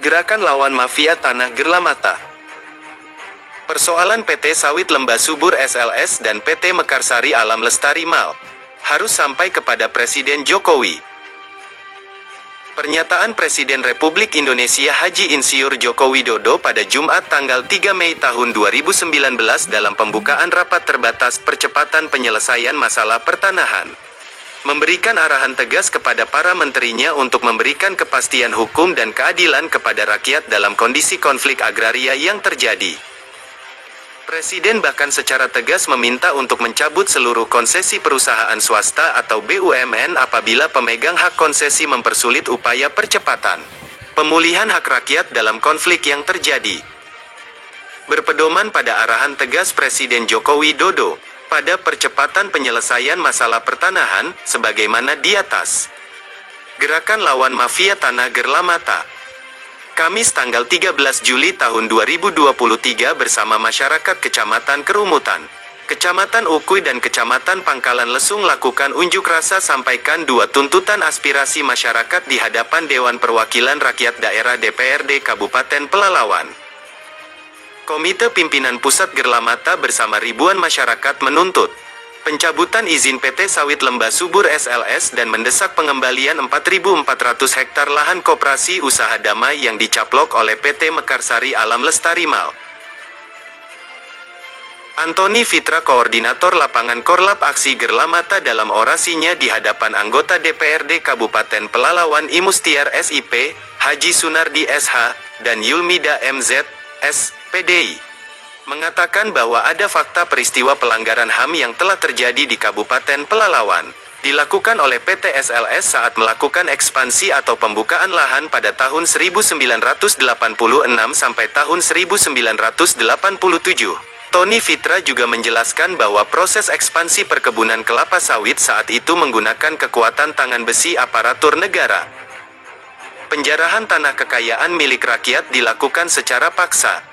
Gerakan lawan mafia tanah Gerlamata. Persoalan PT Sawit Lembah Subur SLS dan PT Mekarsari Alam Lestari Mal harus sampai kepada Presiden Jokowi. Pernyataan Presiden Republik Indonesia Haji Insinyur Joko Widodo pada Jumat tanggal 3 Mei tahun 2019 dalam pembukaan rapat terbatas percepatan penyelesaian masalah pertanahan, memberikan arahan tegas kepada para menterinya untuk memberikan kepastian hukum dan keadilan kepada rakyat dalam kondisi konflik agraria yang terjadi. Presiden bahkan secara tegas meminta untuk mencabut seluruh konsesi perusahaan swasta atau BUMN apabila pemegang hak konsesi mempersulit upaya percepatan pemulihan hak rakyat dalam konflik yang terjadi. Berpedoman pada arahan tegas Presiden Joko Widodo pada percepatan penyelesaian masalah pertanahan, sebagaimana di atas. Gerakan lawan mafia tanah Gerlamata. Kamis tanggal 13 Juli tahun 2023 bersama masyarakat Kecamatan Kerumutan, Kecamatan Ukui dan Kecamatan Pangkalan Lesung lakukan unjuk rasa sampaikan dua tuntutan aspirasi masyarakat di hadapan Dewan Perwakilan Rakyat Daerah DPRD Kabupaten Pelalawan. Komite Pimpinan Pusat Gerlamata bersama ribuan masyarakat menuntut pencabutan izin PT Sawit Lembah Subur SLS dan mendesak pengembalian 4.400 hektar lahan koperasi usaha damai yang dicaplok oleh PT Mekarsari Alam Lestari Mal. Antoni Fitra, Koordinator Lapangan Korlap Aksi Gerlamata dalam orasinya di hadapan anggota DPRD Kabupaten Pelalawan Imustiar SIP, Haji Sunardi SH, dan Yulmida MZ, S, PDI, mengatakan bahwa ada fakta peristiwa pelanggaran HAM yang telah terjadi di Kabupaten Pelalawan, dilakukan oleh PT SLS saat melakukan ekspansi atau pembukaan lahan pada tahun 1986 sampai tahun 1987. Tony Fitra juga menjelaskan bahwa proses ekspansi perkebunan kelapa sawit saat itu menggunakan kekuatan tangan besi aparatur negara. Penjarahan tanah kekayaan milik rakyat dilakukan secara paksa.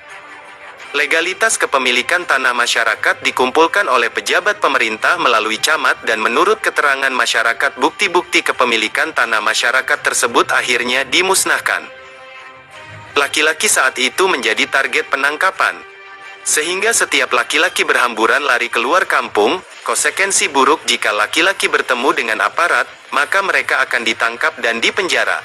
Legalitas kepemilikan tanah masyarakat dikumpulkan oleh pejabat pemerintah melalui camat dan menurut keterangan masyarakat bukti-bukti kepemilikan tanah masyarakat tersebut akhirnya dimusnahkan. Laki-laki saat itu menjadi target penangkapan. Sehingga setiap laki-laki berhamburan lari keluar kampung, konsekuensi buruk jika laki-laki bertemu dengan aparat, maka mereka akan ditangkap dan dipenjara.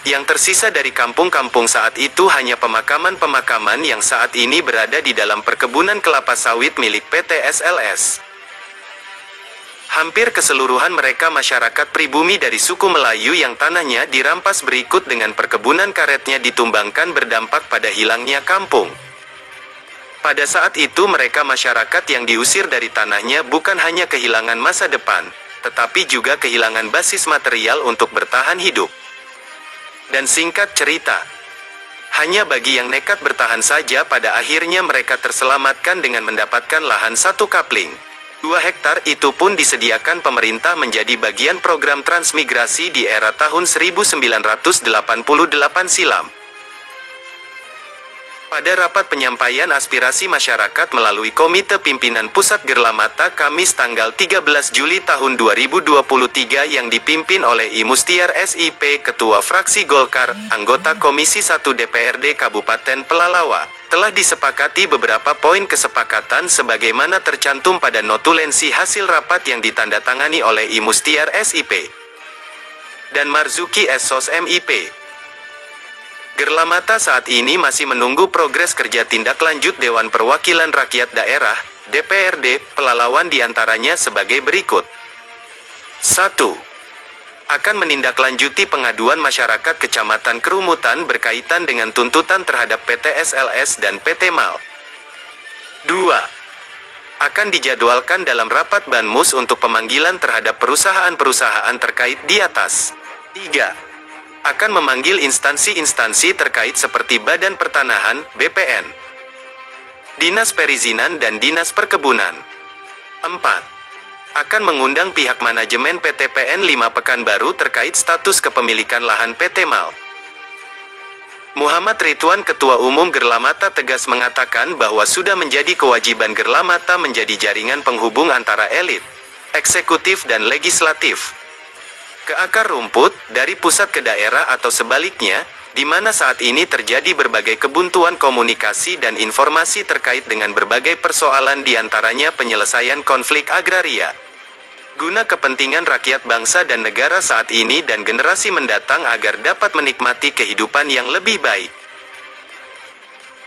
Yang tersisa dari kampung-kampung saat itu hanya pemakaman-pemakaman yang saat ini berada di dalam perkebunan kelapa sawit milik PT SLS. Hampir keseluruhan mereka masyarakat pribumi dari suku Melayu yang tanahnya dirampas berikut dengan perkebunan karetnya ditumbangkan berdampak pada hilangnya kampung. Pada saat itu mereka masyarakat yang diusir dari tanahnya bukan hanya kehilangan masa depan, tetapi juga kehilangan basis material untuk bertahan hidup. Dan singkat cerita, hanya bagi yang nekat bertahan saja pada akhirnya mereka terselamatkan dengan mendapatkan lahan 1 kapling. 2 hektar itu pun disediakan pemerintah menjadi bagian program transmigrasi di era tahun 1988 silam. Pada rapat penyampaian aspirasi masyarakat melalui Komite Pimpinan Pusat Gerlamata Kamis tanggal 13 Juli tahun 2023 yang dipimpin oleh Imustiar SIP Ketua Fraksi Golkar, anggota Komisi 1 DPRD Kabupaten Pelalawa, telah disepakati beberapa poin kesepakatan sebagaimana tercantum pada notulensi hasil rapat yang ditandatangani oleh Imustiar SIP dan Marzuki S.Sos MIP. Gerlamata saat ini masih menunggu progres kerja tindak lanjut Dewan Perwakilan Rakyat Daerah, DPRD, Pelalawan diantaranya sebagai berikut. 1. Akan menindaklanjuti pengaduan masyarakat Kecamatan Kerumutan berkaitan dengan tuntutan terhadap PT SLS dan PT MAL. 2. Akan dijadwalkan dalam rapat Banmus untuk pemanggilan terhadap perusahaan-perusahaan terkait di atas. 3. Akan memanggil instansi-instansi terkait seperti Badan Pertanahan, BPN, Dinas Perizinan dan Dinas Perkebunan. 4. Akan mengundang pihak manajemen PT PN 5 Pekanbaru terkait status kepemilikan lahan PT MAL. Muhammad Ridwan Ketua Umum Gerlamata tegas mengatakan bahwa sudah menjadi kewajiban Gerlamata menjadi jaringan penghubung antara elit, eksekutif dan legislatif, ke akar rumput, dari pusat ke daerah atau sebaliknya, di mana saat ini terjadi berbagai kebuntuan komunikasi dan informasi terkait dengan berbagai persoalan, diantaranya penyelesaian konflik agraria, guna kepentingan rakyat bangsa dan negara saat ini dan generasi mendatang agar dapat menikmati kehidupan yang lebih baik.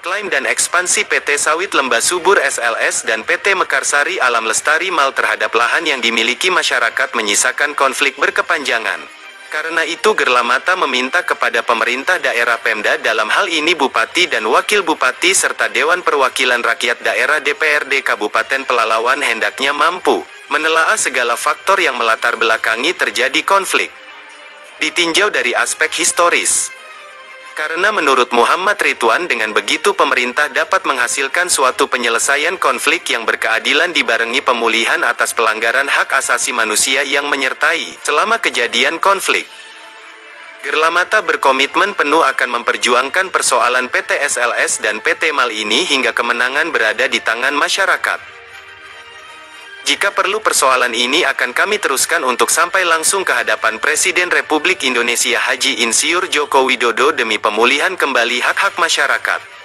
Klaim dan ekspansi PT Sawit Lembah Subur SLS dan PT Mekarsari Alam Lestari Mal terhadap lahan yang dimiliki masyarakat menyisakan konflik berkepanjangan. Karena itu Gerlamata meminta kepada pemerintah daerah Pemda, dalam hal ini Bupati dan Wakil Bupati serta Dewan Perwakilan Rakyat Daerah DPRD Kabupaten Pelalawan hendaknya mampu menelaah segala faktor yang melatar belakangi terjadi konflik. Ditinjau dari aspek historis. Karena menurut Muhammad Ridwan dengan begitu pemerintah dapat menghasilkan suatu penyelesaian konflik yang berkeadilan dibarengi pemulihan atas pelanggaran hak asasi manusia yang menyertai selama kejadian konflik. Gerlamata berkomitmen penuh akan memperjuangkan persoalan PT SLS dan PT Mal ini hingga kemenangan berada di tangan masyarakat. Jika perlu persoalan ini akan kami teruskan untuk sampai langsung ke hadapan Presiden Republik Indonesia Haji Insinyur Joko Widodo demi pemulihan kembali hak-hak masyarakat.